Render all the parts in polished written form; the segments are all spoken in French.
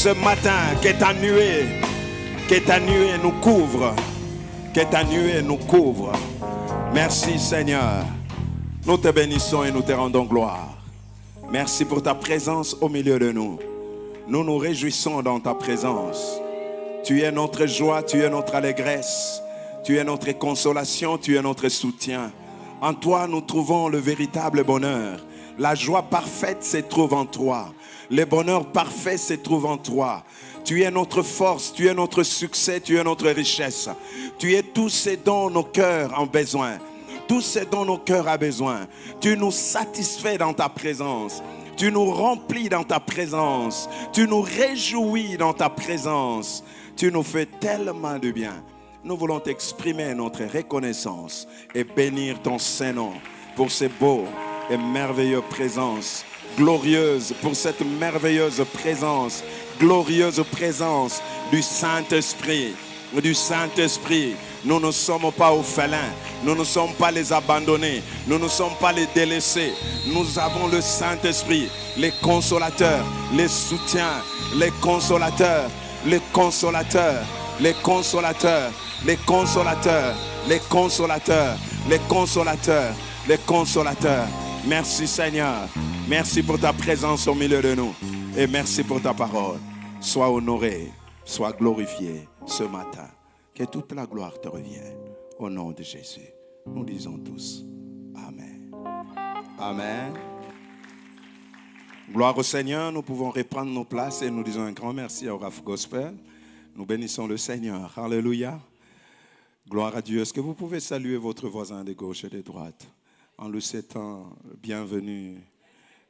ce matin, que ta nuée nous couvre. Que ta nuée nous couvre. Merci Seigneur. Nous te bénissons et nous te rendons gloire. Merci pour ta présence au milieu de nous. Nous nous réjouissons dans ta présence. Tu es notre joie, tu es notre allégresse. Tu es notre consolation, tu es notre soutien. En toi, nous trouvons le véritable bonheur. La joie parfaite se trouve en toi. Le bonheur parfait se trouve en toi. Tu es notre force, tu es notre succès, tu es notre richesse. Tu es tout ce dont nos cœurs ont besoin. Tout ce dont nos cœurs ont besoin. Tu nous satisfais dans ta présence. Tu nous remplis dans ta présence. Tu nous réjouis dans ta présence. Tu nous fais tellement de bien. Nous voulons t'exprimer notre reconnaissance et bénir ton Saint-Nom pour ces beaux et merveilleuses présences. Glorieuse pour cette merveilleuse présence. Glorieuse présence du Saint-Esprit. Du Saint-Esprit. Nous ne sommes pas orphelins. Nous ne sommes pas les abandonnés. Nous ne sommes pas les délaissés. Nous avons le Saint-Esprit, les consolateurs, les soutiens, les consolateurs, les consolateurs, les consolateurs, les consolateurs, les consolateurs, les consolateurs, les consolateurs. Merci Seigneur. Merci pour ta présence au milieu de nous. Et merci pour ta parole. Sois honoré, sois glorifié ce matin. Que toute la gloire te revienne. Au nom de Jésus. Nous disons tous Amen. Amen. Gloire au Seigneur. Nous pouvons reprendre nos places et nous disons un grand merci au Raf Gospel. Nous bénissons le Seigneur. Alléluia. Gloire à Dieu. Est-ce que vous pouvez saluer votre voisin de gauche et de droite en lui souhaitant bienvenue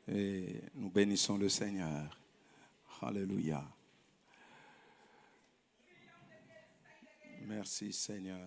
et nous bénissons le Seigneur. Alléluia. Merci Seigneur.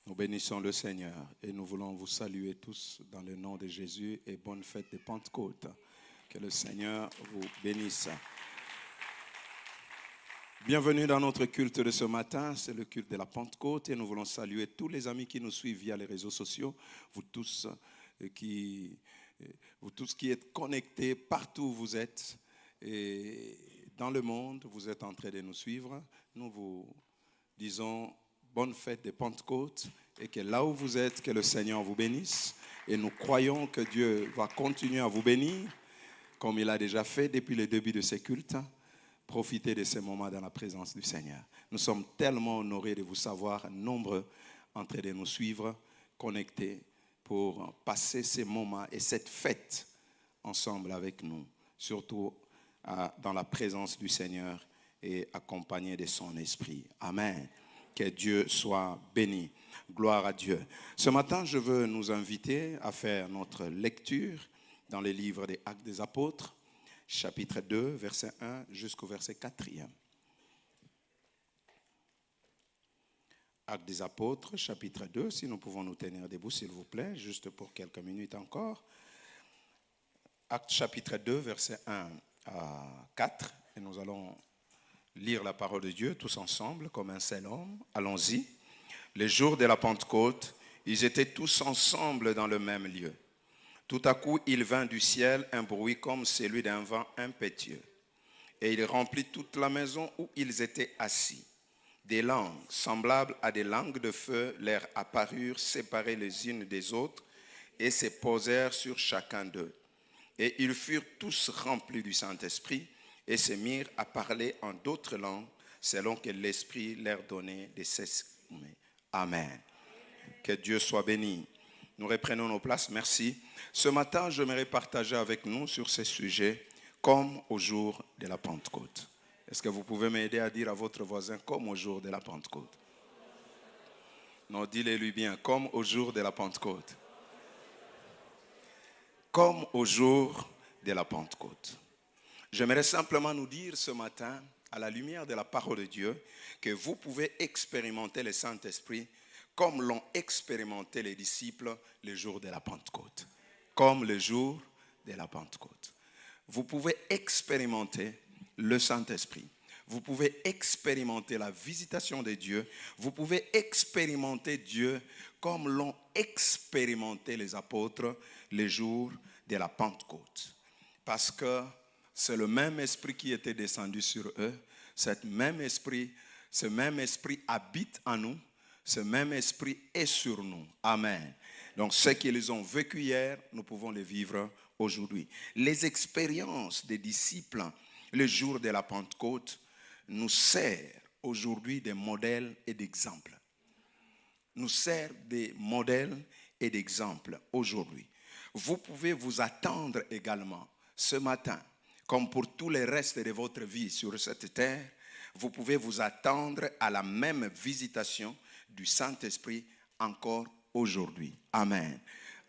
Nous bénissons le Seigneur et nous voulons vous saluer tous dans le nom de Jésus et bonne fête de Pentecôte. Que le Seigneur vous bénisse. Bienvenue dans notre culte de ce matin, c'est le culte de la Pentecôte et nous voulons saluer tous les amis qui nous suivent via les réseaux sociaux, vous tous qui êtes connectés partout où vous êtes et dans le monde, vous êtes en train de nous suivre. Nous vous disons bonne fête de Pentecôte et que là où vous êtes, que le Seigneur vous bénisse et nous croyons que Dieu va continuer à vous bénir comme il a déjà fait depuis le début de ces cultes. Profitez de ces moments dans la présence du Seigneur. Nous sommes tellement honorés de vous savoir nombreux en train de nous suivre, connectés pour passer ces moments et cette fête ensemble avec nous, surtout dans la présence du Seigneur et accompagné de son esprit. Amen. Que Dieu soit béni. Gloire à Dieu. Ce matin, je veux nous inviter à faire notre lecture dans les livres des Actes des Apôtres, chapitre 2, verset 1 jusqu'au verset 4e. Actes des Apôtres, chapitre 2, si nous pouvons nous tenir debout, s'il vous plaît, juste pour quelques minutes encore. Actes chapitre 2, verset 1 à 4, et nous allons lire la parole de Dieu tous ensemble comme un seul homme. Allons-y. Les jours de la Pentecôte, ils étaient tous ensemble dans le même lieu. Tout à coup, il vint du ciel un bruit comme celui d'un vent impétueux. Et il remplit toute la maison où ils étaient assis. Des langues semblables à des langues de feu leur apparurent séparées les unes des autres et se posèrent sur chacun d'eux. Et ils furent tous remplis du Saint-Esprit et se mirent à parler en d'autres langues selon que l'Esprit leur donnait de s'exprimer. Amen. Que Dieu soit béni. Nous reprenons nos places. Merci. Ce matin, j'aimerais partager avec nous sur ce sujet comme au jour de la Pentecôte. Est-ce que vous pouvez m'aider à dire à votre voisin comme au jour de la Pentecôte? Non, dis-le-lui bien, comme au jour de la Pentecôte. Comme au jour de la Pentecôte. J'aimerais simplement nous dire ce matin, à la lumière de la parole de Dieu, que vous pouvez expérimenter le Saint-Esprit comme l'ont expérimenté les disciples le jour de la Pentecôte. Comme le jour de la Pentecôte. Vous pouvez expérimenter le Saint-Esprit. Vous pouvez expérimenter la visitation de Dieu. Vous pouvez expérimenter Dieu comme l'ont expérimenté les apôtres le jour de la Pentecôte. Parce que c'est le même esprit qui était descendu sur eux. Ce même esprit habite en nous. Ce même esprit est sur nous. Amen. Donc ce qu'ils ont vécu hier, nous pouvons le vivre aujourd'hui. Les expériences des disciples le jour de la Pentecôte nous servent aujourd'hui des modèles et d'exemples. Nous servent des modèles et d'exemples aujourd'hui. Vous pouvez vous attendre également ce matin, comme pour tout le reste de votre vie sur cette terre, vous pouvez vous attendre à la même visitation du Saint-Esprit encore aujourd'hui. Amen.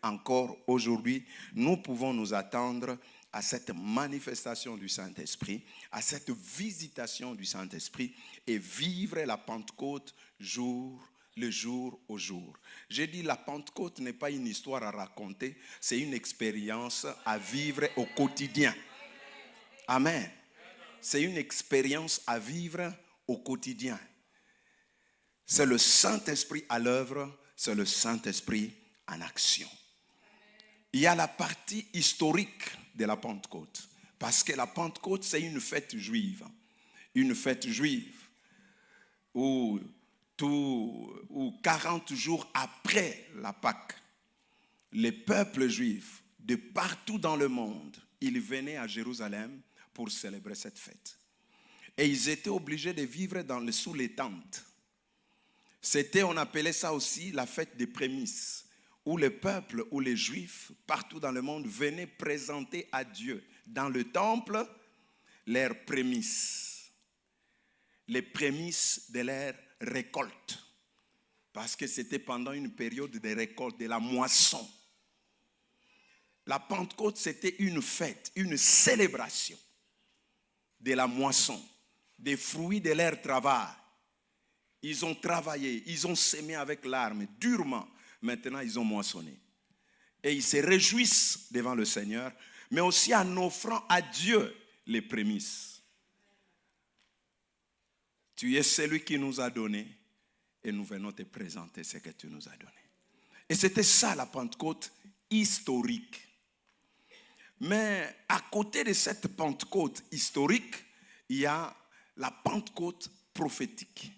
Encore aujourd'hui, nous pouvons nous attendre à cette manifestation du Saint-Esprit, à cette visitation du Saint-Esprit et vivre la Pentecôte le jour au jour. J'ai dit la Pentecôte n'est pas une histoire à raconter, c'est une expérience à vivre au quotidien. Amen. C'est une expérience à vivre au quotidien. C'est le Saint-Esprit à l'œuvre, c'est le Saint-Esprit en action. Il y a la partie historique de la Pentecôte. Parce que la Pentecôte, c'est une fête juive. Une fête juive où 40 jours après la Pâque, les peuples juifs de partout dans le monde, ils venaient à Jérusalem pour célébrer cette fête. Et ils étaient obligés de vivre sous les tentes. On appelait ça aussi la fête des prémices, où le peuple, où les Juifs, partout dans le monde, venaient présenter à Dieu, dans le temple, leurs prémices. Les prémices de leur récolte. Parce que c'était pendant une période de récolte, de la moisson. La Pentecôte, c'était une fête, une célébration de la moisson, des fruits de leur travail. Ils ont travaillé, ils ont semé avec larmes, durement. Maintenant, ils ont moissonné. Et ils se réjouissent devant le Seigneur, mais aussi en offrant à Dieu les prémices. Tu es celui qui nous a donné et nous venons te présenter ce que tu nous as donné. Et c'était ça la Pentecôte historique. Mais à côté de cette Pentecôte historique, il y a la Pentecôte prophétique.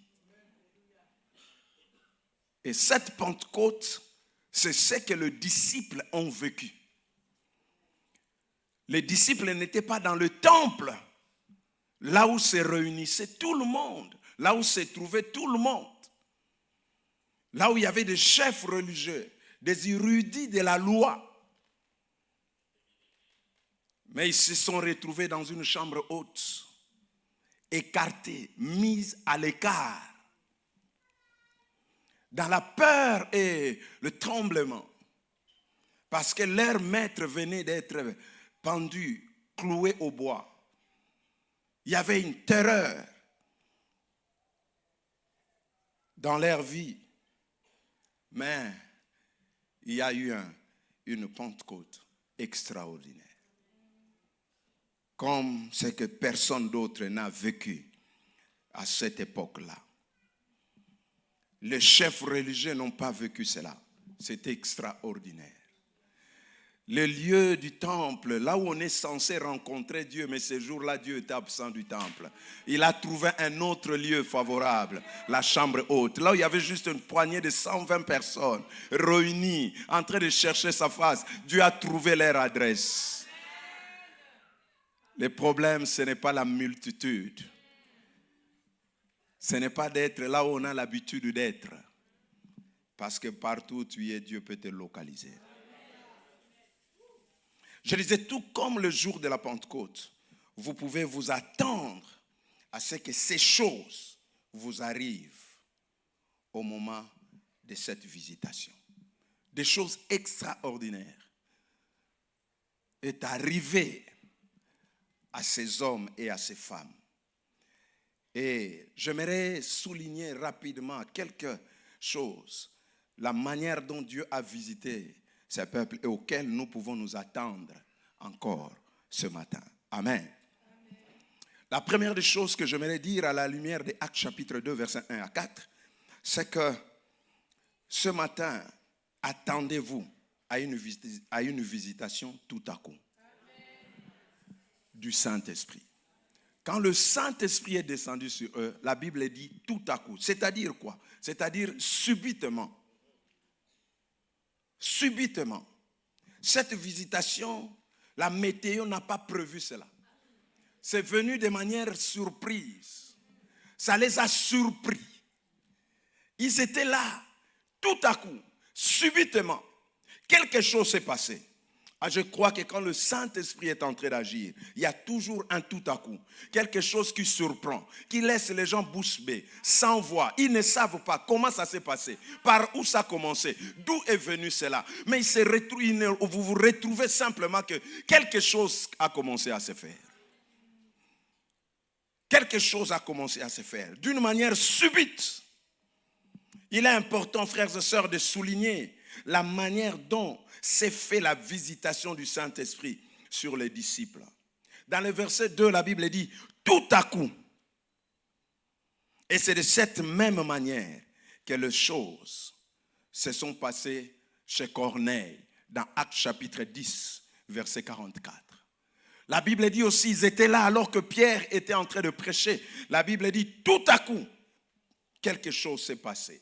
Et cette Pentecôte, c'est ce que les disciples ont vécu. Les disciples n'étaient pas dans le temple, là où se réunissait tout le monde, là où se trouvait tout le monde, là où il y avait des chefs religieux, des érudits de la loi. Mais ils se sont retrouvés dans une chambre haute, écartés, mis à l'écart, dans la peur et le tremblement. Parce que leur maître venait d'être pendu, cloué au bois. Il y avait une terreur dans leur vie. Mais il y a eu une Pentecôte extraordinaire. Comme ce que personne d'autre n'a vécu à cette époque-là. Les chefs religieux n'ont pas vécu cela. C'était extraordinaire. le lieu du temple, là où on est censé rencontrer Dieu, mais ce jour-là, Dieu était absent du temple. Il a trouvé un autre lieu favorable, la chambre haute, là où il y avait juste une poignée de 120 personnes réunies, en train de chercher sa face. Dieu a trouvé leur adresse. Le problème, ce n'est pas la multitude. Ce n'est pas d'être là où on a l'habitude d'être. Parce que partout où tu es, Dieu peut te localiser. Je disais, tout comme le jour de la Pentecôte, vous pouvez vous attendre à ce que ces choses vous arrivent au moment de cette visitation. Des choses extraordinaires est arrivé à ces hommes et à ces femmes. Et j'aimerais souligner rapidement quelque chose, la manière dont Dieu a visité ces peuples et auxquels nous pouvons nous attendre encore ce matin. Amen. La première des choses que j'aimerais dire à la lumière des Actes chapitre 2, versets 1 à 4, c'est que ce matin, attendez-vous à une visitation tout à coup du Saint-Esprit. Quand le Saint-Esprit est descendu sur eux, la Bible dit tout à coup. C'est-à-dire quoi? C'est-à-dire subitement. Subitement. Cette visitation, la météo n'a pas prévu cela. C'est venu de manière surprise. Ça les a surpris. Ils étaient là, tout à coup, subitement. Quelque chose s'est passé. Je crois que quand le Saint-Esprit est en train d'agir, il y a toujours un tout à coup. Quelque chose qui surprend, qui laisse les gens bouche bée, sans voix. Ils ne savent pas comment ça s'est passé, par où ça a commencé, d'où est venu cela. Mais vous vous retrouvez simplement que quelque chose a commencé à se faire. Quelque chose a commencé à se faire d'une manière subite. Il est important, frères et sœurs, de souligner la manière dont s'est fait la visitation du Saint-Esprit sur les disciples. Dans le verset 2, la Bible dit tout à coup. Et c'est de cette même manière que les choses se sont passées chez Corneille dans Actes chapitre 10, verset 44. La Bible dit aussi, ils étaient là alors que Pierre était en train de prêcher. La Bible dit tout à coup, quelque chose s'est passé.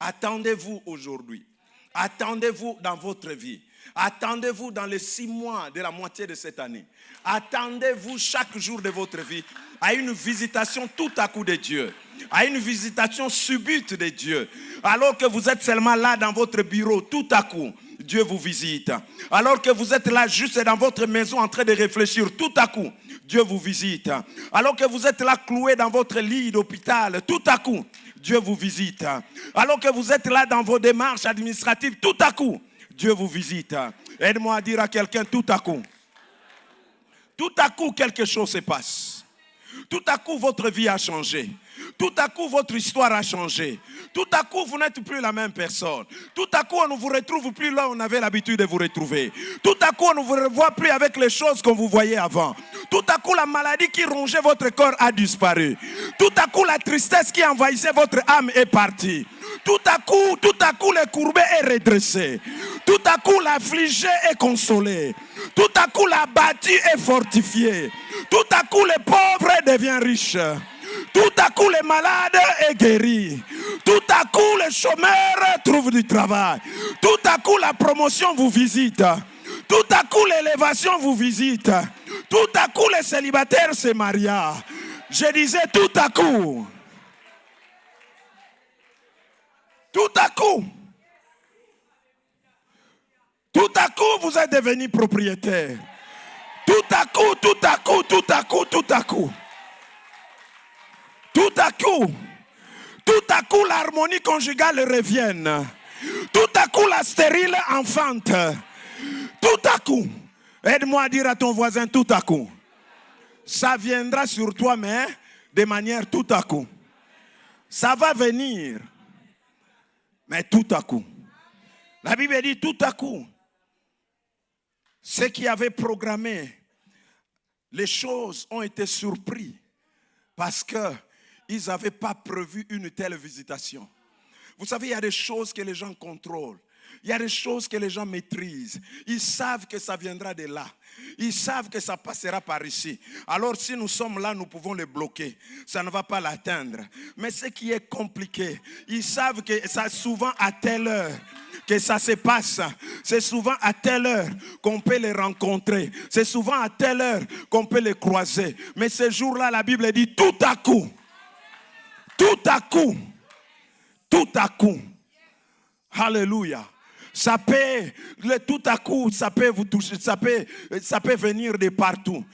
Attendez-vous aujourd'hui. Attendez-vous dans votre vie. Attendez-vous dans les 6 mois de la moitié de cette année. Attendez-vous chaque jour de votre vie à une visitation tout à coup de Dieu. À une visitation subite de Dieu. Alors que vous êtes seulement là dans votre bureau, tout à coup, Dieu vous visite. Alors que vous êtes là juste dans votre maison en train de réfléchir, tout à coup, Dieu vous visite. Alors que vous êtes là cloué dans votre lit d'hôpital, tout à coup, Dieu vous visite. Alors que vous êtes là dans vos démarches administratives, tout à coup, Dieu vous visite. Aide-moi à dire à quelqu'un tout à coup. Tout à coup, quelque chose se passe. Tout à coup, votre vie a changé. Tout à coup, votre histoire a changé. Tout à coup, vous n'êtes plus la même personne. Tout à coup, on ne vous retrouve plus là où on avait l'habitude de vous retrouver. Tout à coup, on ne vous revoit plus avec les choses qu'on vous voyait avant. Tout à coup, la maladie qui rongeait votre corps a disparu. Tout à coup, la tristesse qui envahissait votre âme est partie. Tout à coup, le courbé est redressé. Tout à coup, l'affligé est consolé. Tout à coup, l'abattu est fortifié. Tout à coup, le pauvre devient riche. Tout à coup, le malade est guéri. Tout à coup, le chômeur trouve du travail. Tout à coup, la promotion vous visite. Tout à coup, l'élévation vous visite. Tout à coup, les célibataires se marient. Je disais tout à coup. Tout à coup. Tout à coup, vous êtes devenu propriétaire. Tout à coup, tout à coup, tout à coup, tout à coup. Tout à coup, l'harmonie conjugale revienne. Tout à coup, la stérile enfante. Tout à coup, aide-moi à dire à ton voisin tout à coup. Ça viendra sur toi, mais de manière tout à coup. Ça va venir, mais tout à coup. La Bible dit tout à coup. Ceux qui avaient programmé les choses ont été surpris parce qu'ils n'avaient pas prévu une telle visitation. Vous savez, il y a des choses que les gens contrôlent. Il y a des choses que les gens maîtrisent. Ils savent que ça viendra de là. Ils savent que ça passera par ici. Alors si nous sommes là, nous pouvons les bloquer. Ça ne va pas l'atteindre. Mais ce qui est compliqué, ils savent que c'est souvent à telle heure que ça se passe. C'est souvent à telle heure qu'on peut les rencontrer. C'est souvent à telle heure qu'on peut les croiser. Mais ce jour-là, la Bible dit tout à coup. Tout à coup. Tout à coup. Alléluia. Ça peut, tout à coup, ça peut vous toucher, ça peut venir de partout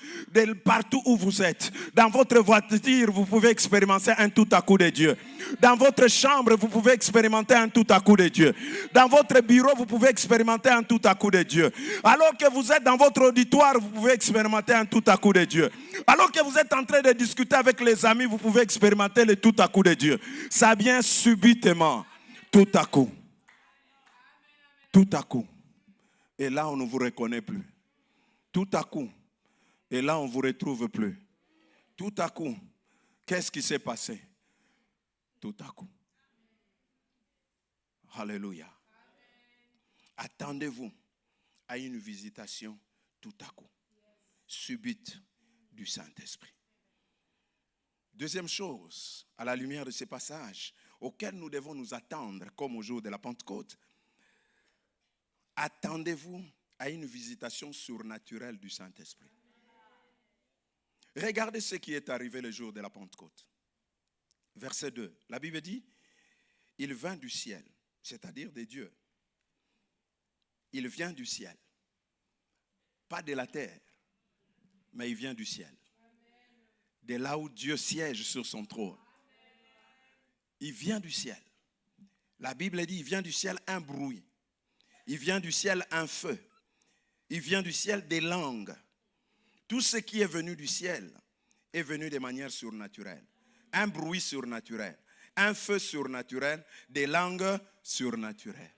où vous êtes. Dans votre voiture, vous pouvez expérimenter un tout à coup de Dieu. Dans votre chambre, vous pouvez expérimenter un tout à coup de Dieu. Dans votre bureau, vous pouvez expérimenter un tout à coup de Dieu. Alors que vous êtes dans votre auditoire, vous pouvez expérimenter un tout à coup de Dieu. Alors que vous êtes en train de discuter avec les amis, vous pouvez expérimenter le tout à coup de Dieu. Ça vient subitement, tout à coup. Tout à coup. Et là, on ne vous reconnaît plus. Tout à coup. Et là, on ne vous retrouve plus. Tout à coup. Qu'est-ce qui s'est passé? Tout à coup. Alléluia. Attendez-vous à une visitation tout à coup. Subite du Saint-Esprit. Deuxième chose, à la lumière de ces passages auxquels nous devons nous attendre, comme au jour de la Pentecôte, attendez-vous à une visitation surnaturelle du Saint-Esprit. Regardez ce qui est arrivé le jour de la Pentecôte. Verset 2, la Bible dit, il vint du ciel, c'est-à-dire de Dieu. Il vient du ciel. Pas de la terre, mais il vient du ciel. De là où Dieu siège sur son trône. Il vient du ciel. La Bible dit, il vient du ciel un bruit. Il vient du ciel un feu. Il vient du ciel des langues. Tout ce qui est venu du ciel est venu de manière surnaturelle. Un bruit surnaturel, un feu surnaturel, des langues surnaturelles.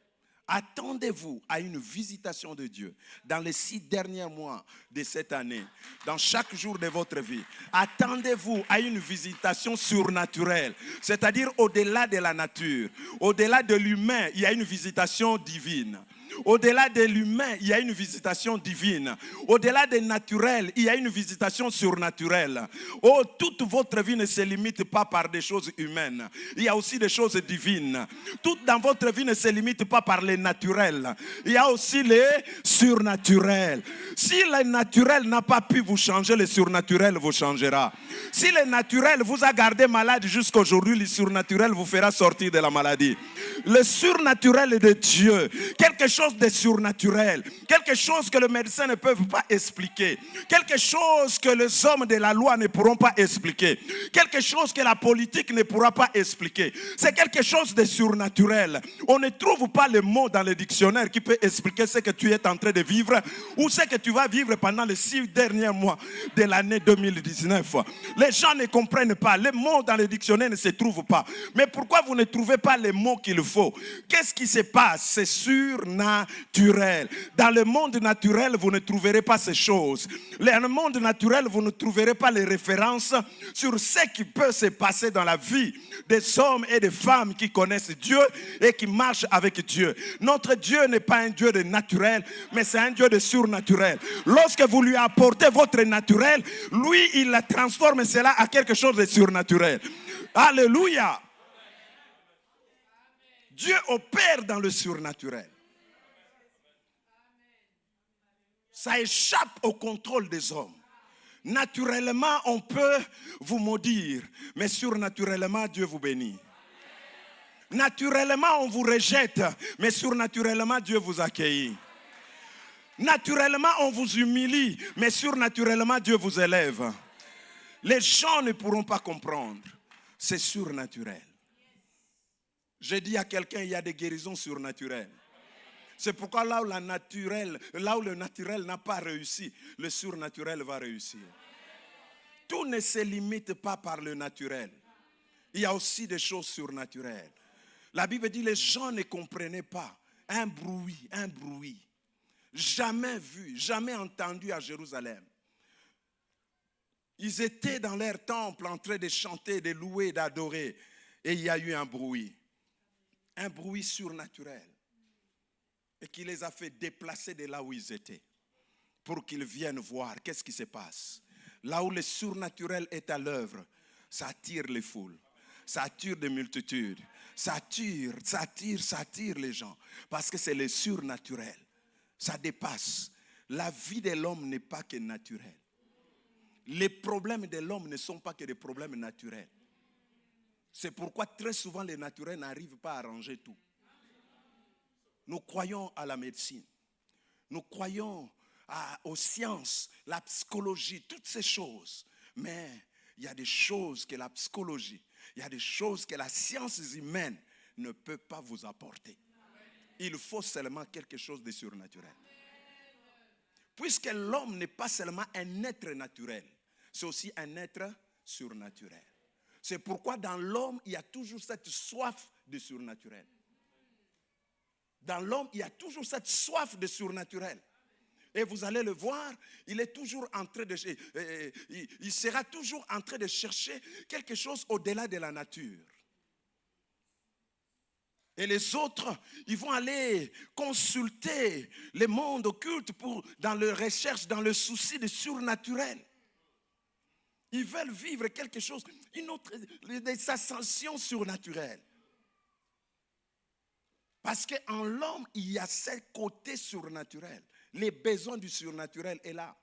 Attendez-vous à une visitation de Dieu dans les 6 derniers mois de cette année, dans chaque jour de votre vie. Attendez-vous à une visitation surnaturelle, c'est-à-dire au-delà de la nature, au-delà de l'humain, il y a une visitation divine. Au-delà de l'humain, il y a une visitation divine. Au-delà des naturels, il y a une visitation surnaturelle. Oh, toute votre vie ne se limite pas par des choses humaines. Il y a aussi des choses divines. Tout dans votre vie ne se limite pas par les naturels. Il y a aussi les surnaturels. Si le naturel n'a pas pu vous changer, le surnaturel vous changera. Si le naturel vous a gardé malade jusqu'à aujourd'hui, le surnaturel vous fera sortir de la maladie. Le surnaturel de Dieu, quelque chose de surnaturel, quelque chose que les médecins ne peuvent pas expliquer, quelque chose que les hommes de la loi ne pourront pas expliquer, quelque chose que la politique ne pourra pas expliquer. C'est quelque chose de surnaturel. On ne trouve pas le mot dans le dictionnaire qui peut expliquer ce que tu es en train de vivre ou ce que tu vas vivre pendant les 6 derniers mois de l'année 2019. Les gens ne comprennent pas. Les mots dans le dictionnaire ne se trouvent pas. Mais pourquoi vous ne trouvez pas les mots qu'il faut? Qu'est-ce qui se passe? C'est surnaturel. Dans le monde naturel, vous ne trouverez pas ces choses. Dans le monde naturel, vous ne trouverez pas les références sur ce qui peut se passer dans la vie des hommes et des femmes qui connaissent Dieu et qui marchent avec Dieu. Notre Dieu n'est pas un Dieu de naturel, mais c'est un Dieu de surnaturel. Lorsque vous lui apportez votre naturel, lui, il transforme cela à quelque chose de surnaturel. Alléluia. Dieu opère dans le surnaturel. Ça échappe au contrôle des hommes. Naturellement, on peut vous maudire, mais surnaturellement, Dieu vous bénit. Naturellement, on vous rejette, mais surnaturellement, Dieu vous accueille. Naturellement, on vous humilie, mais surnaturellement, Dieu vous élève. Les gens ne pourront pas comprendre. C'est surnaturel. J'ai dit à quelqu'un, il y a des guérisons surnaturelles. C'est pourquoi là où le naturel n'a pas réussi, le surnaturel va réussir. Tout ne se limite pas par le naturel. Il y a aussi des choses surnaturelles. La Bible dit, les gens ne comprenaient pas. Un bruit. Jamais vu, jamais entendu à Jérusalem. Ils étaient dans leur temple en train de chanter, de louer, d'adorer. Et il y a eu un bruit. Un bruit surnaturel. et qui les a fait déplacer de là où ils étaient pour qu'ils viennent voir qu'est-ce qui se passe. Là où le surnaturel est à l'œuvre, ça attire les foules, ça attire des multitudes, ça attire les gens parce que c'est le surnaturel. Ça dépasse. La vie de l'homme n'est pas que naturelle. Les problèmes de l'homme ne sont pas que des problèmes naturels. C'est pourquoi très souvent les naturels n'arrivent pas à arranger tout. Nous croyons à la médecine. Nous croyons aux sciences, la psychologie, toutes ces choses. Mais il y a des choses que la psychologie, il y a des choses que la science humaine ne peut pas vous apporter. Il faut seulement quelque chose de surnaturel. Puisque l'homme n'est pas seulement un être naturel, c'est aussi un être surnaturel. C'est pourquoi dans l'homme, il y a toujours cette soif de surnaturel. Dans l'homme, il y a toujours cette soif de surnaturel. Et vous allez le voir, il est toujours en train de, il sera toujours en train de chercher quelque chose au-delà de la nature. Et les autres, ils vont aller consulter les mondes occultes dans leur recherche, dans le souci de surnaturel. Ils veulent vivre quelque chose, des ascensions surnaturelles. Parce qu'en l'homme, il y a ce côté surnaturel. Les besoins du surnaturel est là.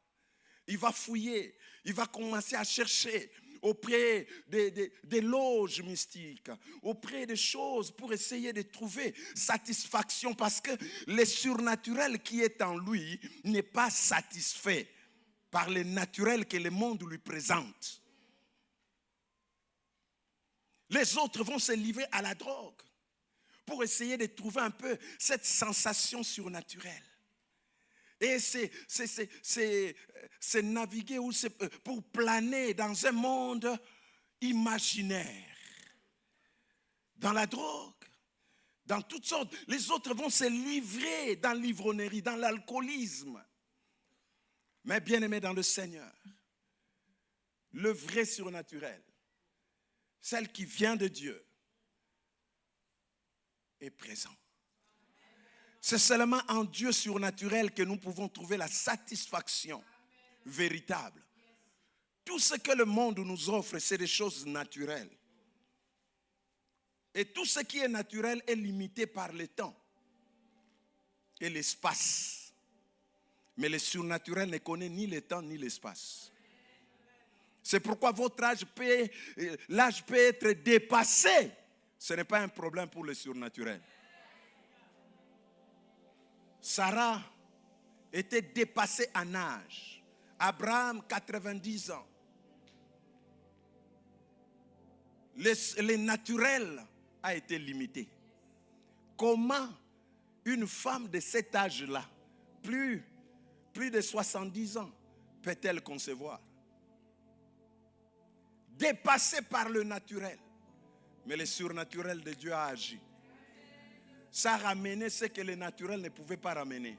Il va fouiller, il va commencer à chercher auprès des loges mystiques, auprès des choses pour essayer de trouver satisfaction parce que le surnaturel qui est en lui n'est pas satisfait par le naturel que le monde lui présente. Les autres vont se livrer à la drogue pour essayer de trouver un peu cette sensation surnaturelle. Et c'est naviguer ou pour planer dans un monde imaginaire. Dans la drogue, dans toutes sortes. Les autres vont se livrer dans l'ivronnerie, dans l'alcoolisme. Mais bien aimé dans le Seigneur, le vrai surnaturel, celle qui vient de Dieu, est présent. C'est seulement en Dieu surnaturel que nous pouvons trouver la satisfaction véritable. Tout ce que le monde nous offre, c'est des choses naturelles. Et tout ce qui est naturel est limité par le temps et l'espace. Mais le surnaturel ne connaît ni le temps ni l'espace. C'est pourquoi votre l'âge peut être dépassé. Ce n'est pas un problème pour le surnaturel. Sarah était dépassée en âge. Abraham, 90 ans. Le naturel a été limité. Comment une femme de cet âge-là, plus de 70 ans, peut-elle concevoir? Dépassée par le naturel. Mais le surnaturel de Dieu a agi. Ça a ramené ce que le naturel ne pouvait pas ramener.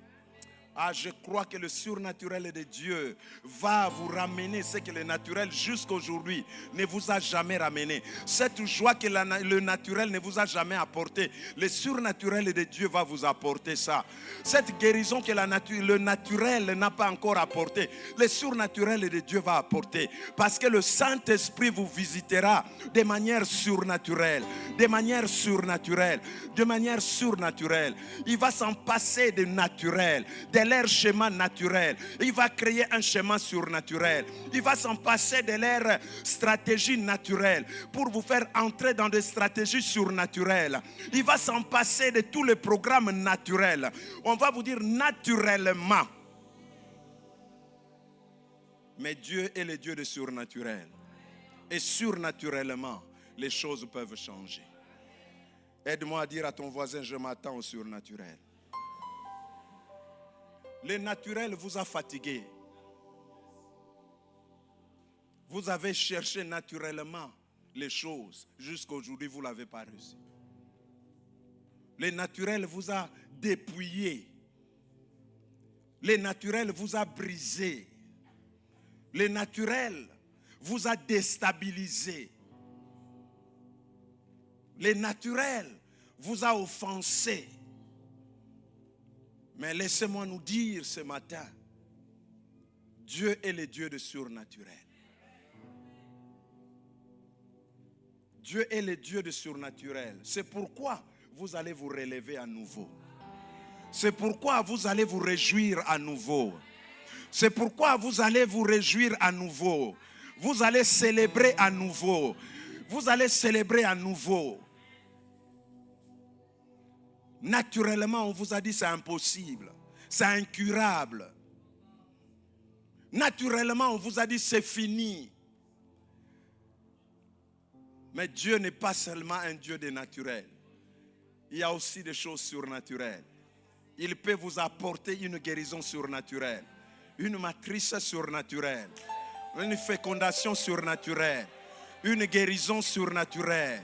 Ah, je crois que le surnaturel de Dieu va vous ramener ce que le naturel jusqu'aujourd'hui ne vous a jamais ramené. Cette joie que le naturel ne vous a jamais apporté, le surnaturel de Dieu va vous apporter ça. Cette guérison que le naturel n'a pas encore apporté, le surnaturel de Dieu va apporter. Parce que le Saint-Esprit vous visitera de manière surnaturelle. De manière surnaturelle. De manière surnaturelle. Il va s'en passer de naturel, de leur schéma naturel. Il va créer un schéma surnaturel. Il va s'en passer de leur stratégie naturelle pour vous faire entrer dans des stratégies surnaturelles. Il va s'en passer de tous les programmes naturels. On va vous dire naturellement. Mais Dieu est le Dieu de surnaturel. Et surnaturellement, les choses peuvent changer. Aide-moi à dire à ton voisin, je m'attends au surnaturel. Le naturel vous a fatigué. Vous avez cherché naturellement les choses. Jusqu'à aujourd'hui, vous ne l'avez pas reçu. Le naturel vous a dépouillé. Le naturel vous a brisé. Le naturel vous a déstabilisé. Le naturel vous a offensé. Mais laissez-moi nous dire ce matin, Dieu est le Dieu de surnaturel. Dieu est le Dieu de surnaturel. C'est pourquoi vous allez vous relever à nouveau. C'est pourquoi vous allez vous réjouir à nouveau. C'est pourquoi vous allez vous réjouir à nouveau. Vous allez célébrer à nouveau. Vous allez célébrer à nouveau. Naturellement, on vous a dit c'est impossible. C'est incurable. Naturellement, on vous a dit c'est fini. Mais Dieu n'est pas seulement un Dieu de naturel. Il y a aussi des choses surnaturelles. Il peut vous apporter une guérison surnaturelle, une matrice surnaturelle, une fécondation surnaturelle, une guérison surnaturelle.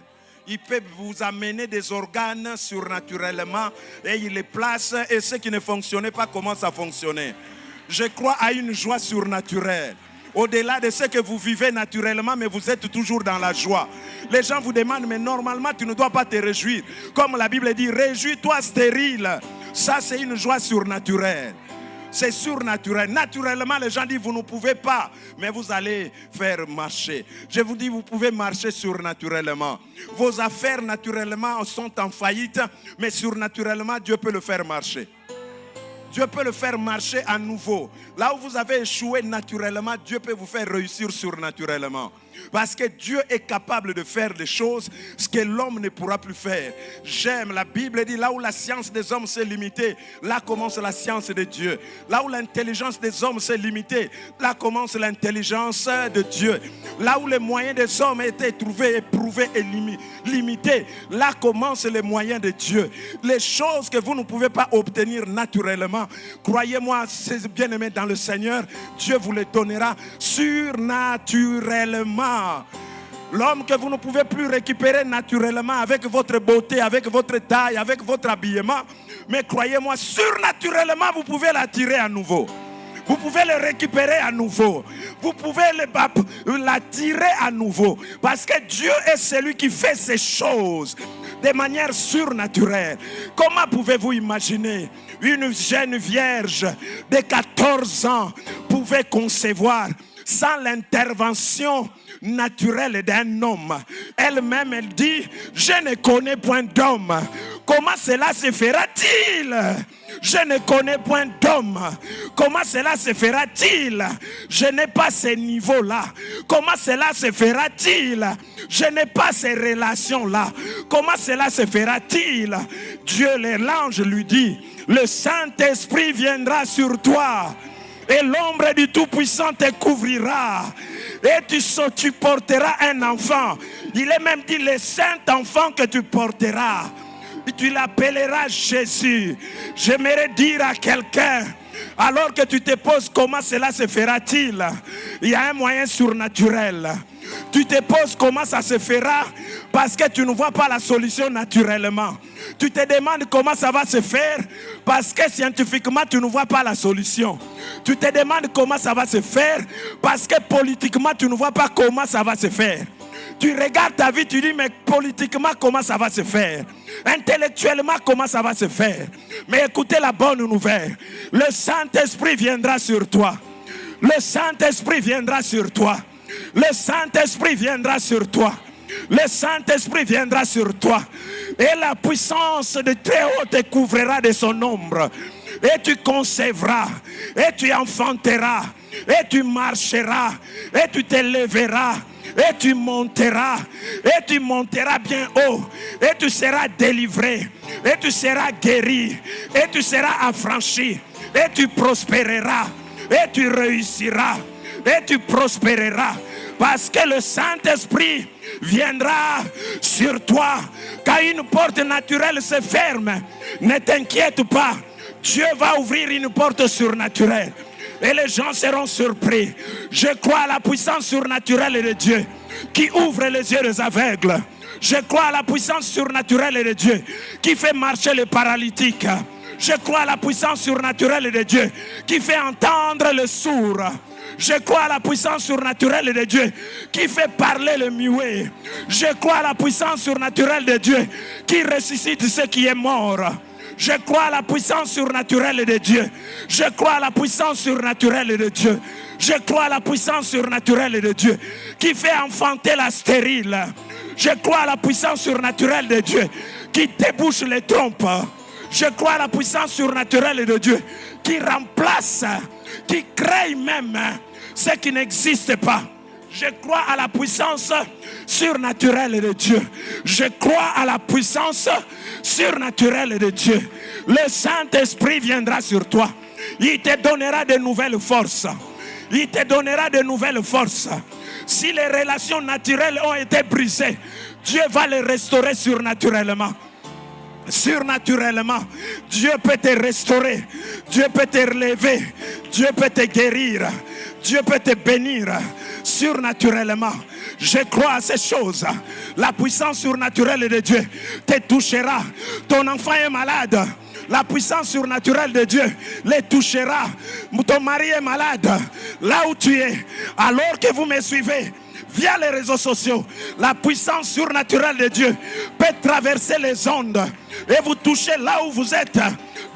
Il peut vous amener des organes surnaturellement et il les place et ce qui ne fonctionnait pas commence à fonctionner. Je crois à une joie surnaturelle. Au-delà de ce que vous vivez naturellement, mais vous êtes toujours dans la joie. Les gens vous demandent, mais normalement tu ne dois pas te réjouir. Comme la Bible dit, réjouis-toi stérile. Ça c'est une joie surnaturelle. C'est surnaturel. Naturellement, les gens disent, vous ne pouvez pas, mais vous allez faire marcher. Je vous dis, vous pouvez marcher surnaturellement. Vos affaires naturellement sont en faillite, mais surnaturellement, Dieu peut le faire marcher. Dieu peut le faire marcher à nouveau. Là où vous avez échoué naturellement, Dieu peut vous faire réussir surnaturellement. Parce que Dieu est capable de faire des choses ce que l'homme ne pourra plus faire. J'aime, la Bible dit, là où la science des hommes s'est limitée, là commence la science de Dieu. Là où l'intelligence des hommes s'est limitée, là commence l'intelligence de Dieu. Là où les moyens des hommes étaient trouvés, éprouvés et limités, là commencent les moyens de Dieu. Les choses que vous ne pouvez pas obtenir naturellement, croyez-moi, bien-aimés dans le Seigneur, Dieu vous les donnera surnaturellement. L'homme que vous ne pouvez plus récupérer naturellement avec votre beauté, avec votre taille, avec votre habillement, mais croyez-moi, surnaturellement, vous pouvez l'attirer à nouveau. Vous pouvez le récupérer à nouveau. Vous pouvez l'attirer à nouveau. Parce que Dieu est celui qui fait ces choses de manière surnaturelle. Comment pouvez-vous imaginer une jeune vierge de 14 ans pouvait concevoir sans l'intervention naturelle d'un homme? Elle-même, elle dit, je ne connais point d'homme. Comment cela se fera-t-il? Je ne connais point d'homme. Comment cela se fera-t-il? Je n'ai pas ces niveaux-là. Comment cela se fera-t-il? Je n'ai pas ces relations-là. Comment cela se fera-t-il? Dieu, l'ange lui dit, le Saint-Esprit viendra sur toi. Et l'ombre du Tout-Puissant te couvrira. Et tu porteras un enfant. Il est même dit le Saint-Enfant que tu porteras. Et tu l'appelleras Jésus. J'aimerais dire à quelqu'un, alors que tu te poses comment cela se fera-t-il, il y a un moyen surnaturel. Tu te poses comment ça se fera parce que tu ne vois pas la solution naturellement. Tu te demandes comment ça va se faire parce que scientifiquement tu ne vois pas la solution. Tu te demandes comment ça va se faire parce que politiquement tu ne vois pas comment ça va se faire. Tu regardes ta vie, tu dis mais politiquement comment ça va se faire? Intellectuellement comment ça va se faire? Mais écoutez la bonne nouvelle. Le Saint-Esprit viendra sur toi. Le Saint-Esprit viendra sur toi. Le Saint-Esprit viendra sur toi. Le Saint-Esprit viendra sur toi. Et la puissance de Très-Haut te couvrira de son ombre. Et tu concevras. Et tu enfanteras. Et tu marcheras. Et tu te lèveras. Et tu monteras. Et tu monteras bien haut. Et tu seras délivré. Et tu seras guéri. Et tu seras affranchi. Et tu prospéreras. Et tu réussiras. Et tu prospéreras. Parce que le Saint-Esprit viendra sur toi. Quand une porte naturelle se ferme, ne t'inquiète pas. Dieu va ouvrir une porte surnaturelle. Et les gens seront surpris. Je crois à la puissance surnaturelle de Dieu qui ouvre les yeux des aveugles. Je crois à la puissance surnaturelle de Dieu qui fait marcher les paralytiques. Je crois à la puissance surnaturelle de Dieu qui fait entendre les sourds. Je crois à la puissance surnaturelle de Dieu qui fait parler le muet. Je crois à la puissance surnaturelle de Dieu qui ressuscite ce qui est mort. Je crois à la puissance surnaturelle de Dieu. Je crois à la puissance surnaturelle de Dieu. Je crois à la puissance surnaturelle de Dieu qui fait enfanter la stérile. Je crois à la puissance surnaturelle de Dieu qui débouche les trompes. Je crois à la puissance surnaturelle de Dieu qui remplace, qui crée même ce qui n'existe pas. Je crois à la puissance surnaturelle de Dieu. Je crois à la puissance surnaturelle de Dieu. Le Saint-Esprit viendra sur toi. Il te donnera de nouvelles forces. Il te donnera de nouvelles forces. Si les relations naturelles ont été brisées, Dieu va les restaurer surnaturellement. Surnaturellement, Dieu peut te restaurer, Dieu peut te relever, Dieu peut te guérir, Dieu peut te bénir surnaturellement. Je crois à ces choses. La puissance surnaturelle de Dieu te touchera. Ton enfant est malade. La puissance surnaturelle de Dieu les touchera. Ton mari est malade. Là où tu es, alors que vous me suivez via les réseaux sociaux, la puissance surnaturelle de Dieu peut traverser les ondes et vous toucher là où vous êtes,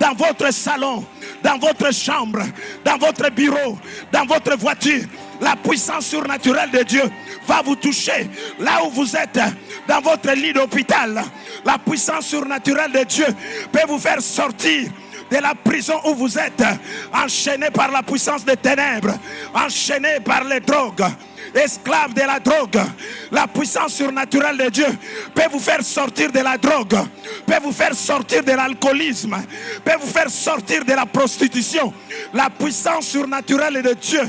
dans votre salon, dans votre chambre, dans votre bureau, dans votre voiture. La puissance surnaturelle de Dieu va vous toucher là où vous êtes, dans votre lit d'hôpital. La puissance surnaturelle de Dieu peut vous faire sortir de la prison où vous êtes, enchaîné par la puissance des ténèbres, enchaîné par les drogues, esclave de la drogue. La puissance surnaturelle de Dieu peut vous faire sortir de la drogue, peut vous faire sortir de l'alcoolisme, peut vous faire sortir de la prostitution. La puissance surnaturelle de Dieu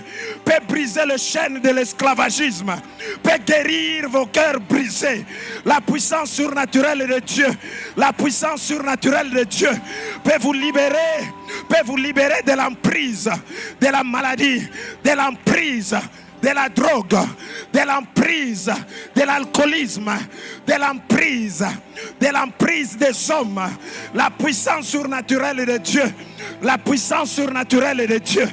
peut briser les chaînes de l'esclavagisme, peut guérir vos cœurs brisés. La puissance surnaturelle de Dieu, la puissance surnaturelle de Dieu peut vous libérer de l'emprise, de la maladie, de l'emprise, de la drogue, de l'emprise, de l'alcoolisme, de l'emprise des hommes. La puissance surnaturelle de Dieu, la puissance surnaturelle de Dieu,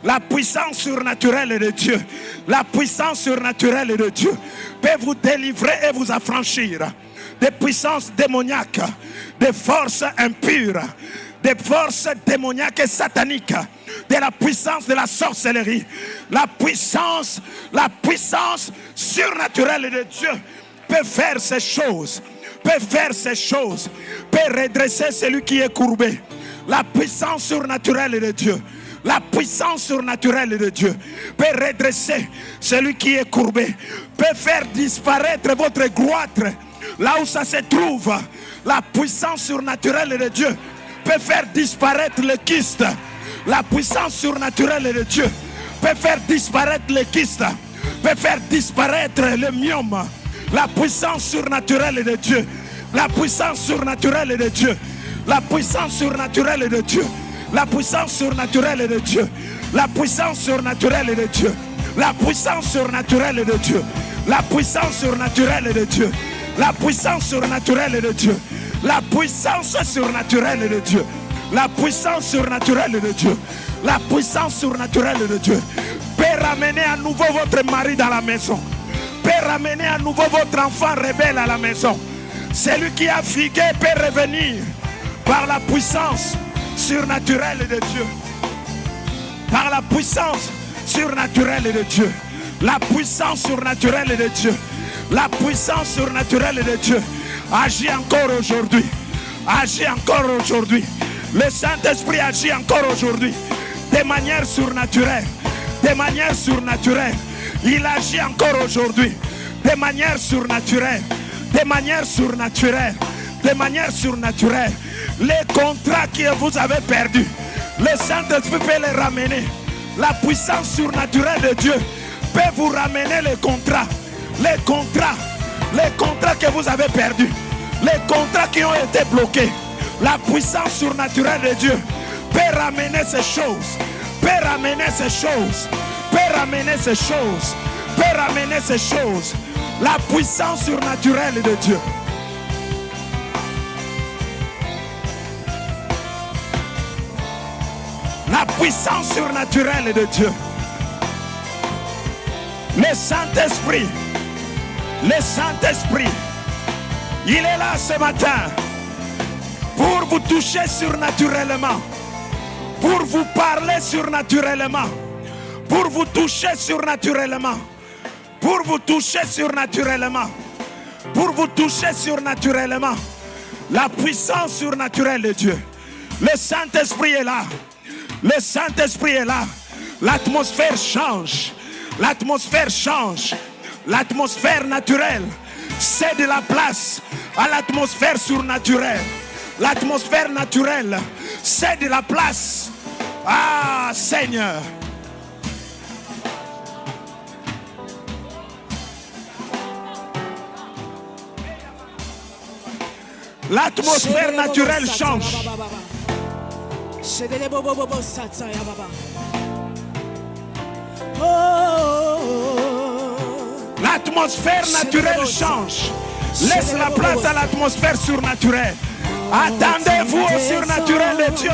la puissance surnaturelle de Dieu, la puissance surnaturelle de Dieu peut vous délivrer et vous affranchir des puissances démoniaques, des forces impures, des forces démoniaques et sataniques, de la puissance de la sorcellerie. La puissance surnaturelle de Dieu peut faire ces choses, peut redresser celui qui est courbé. La puissance surnaturelle de Dieu, la puissance surnaturelle de Dieu peut redresser celui qui est courbé, peut faire disparaître votre goitre là où ça se trouve. La puissance surnaturelle de Dieu peut faire disparaître le kyste. La puissance surnaturelle de Dieu peut faire disparaître les kystes, peut faire disparaître le myome. La puissance surnaturelle de Dieu, la puissance surnaturelle de Dieu, la puissance surnaturelle de Dieu, la puissance surnaturelle de Dieu, la puissance surnaturelle de Dieu, la puissance surnaturelle de Dieu, la puissance surnaturelle de Dieu, la puissance surnaturelle de Dieu, la puissance surnaturelle de Dieu, la puissance surnaturelle de Dieu, la puissance surnaturelle de Dieu peut ramener à nouveau votre mari dans la maison, peut ramener à nouveau votre enfant rebelle à la maison. Celui qui a figué peut revenir par la puissance surnaturelle de Dieu, par la puissance surnaturelle de Dieu, la puissance surnaturelle de Dieu, la puissance surnaturelle de Dieu agit encore aujourd'hui, agit encore aujourd'hui. Le Saint-Esprit agit encore aujourd'hui de manière surnaturelle, de manière surnaturelle. Il agit encore aujourd'hui de manière surnaturelle, de manière surnaturelle, de manière surnaturelle. Les contrats que vous avez perdus, le Saint-Esprit peut les ramener. La puissance surnaturelle de Dieu peut vous ramener les contrats que vous avez perdus, les contrats qui ont été bloqués. La puissance surnaturelle de Dieu peut ramener ces choses, peut ramener ces choses, peut ramener ces choses, peut ramener ces choses. La puissance surnaturelle de Dieu. La puissance surnaturelle de Dieu. Le Saint-Esprit, il est là ce matin pour vous toucher surnaturellement, pour vous parler surnaturellement, pour vous toucher surnaturellement, pour vous toucher surnaturellement, pour vous toucher surnaturellement. La puissance surnaturelle de Dieu. Le Saint-Esprit est là. Le Saint-Esprit est là. L'atmosphère change. L'atmosphère change. L'atmosphère naturelle cède la place à l'atmosphère surnaturelle. L'atmosphère naturelle cède la place. Ah, Seigneur. L'atmosphère naturelle change. L'atmosphère naturelle change. Laisse la place à l'atmosphère surnaturelle. Attendez-vous au surnaturel de Dieu.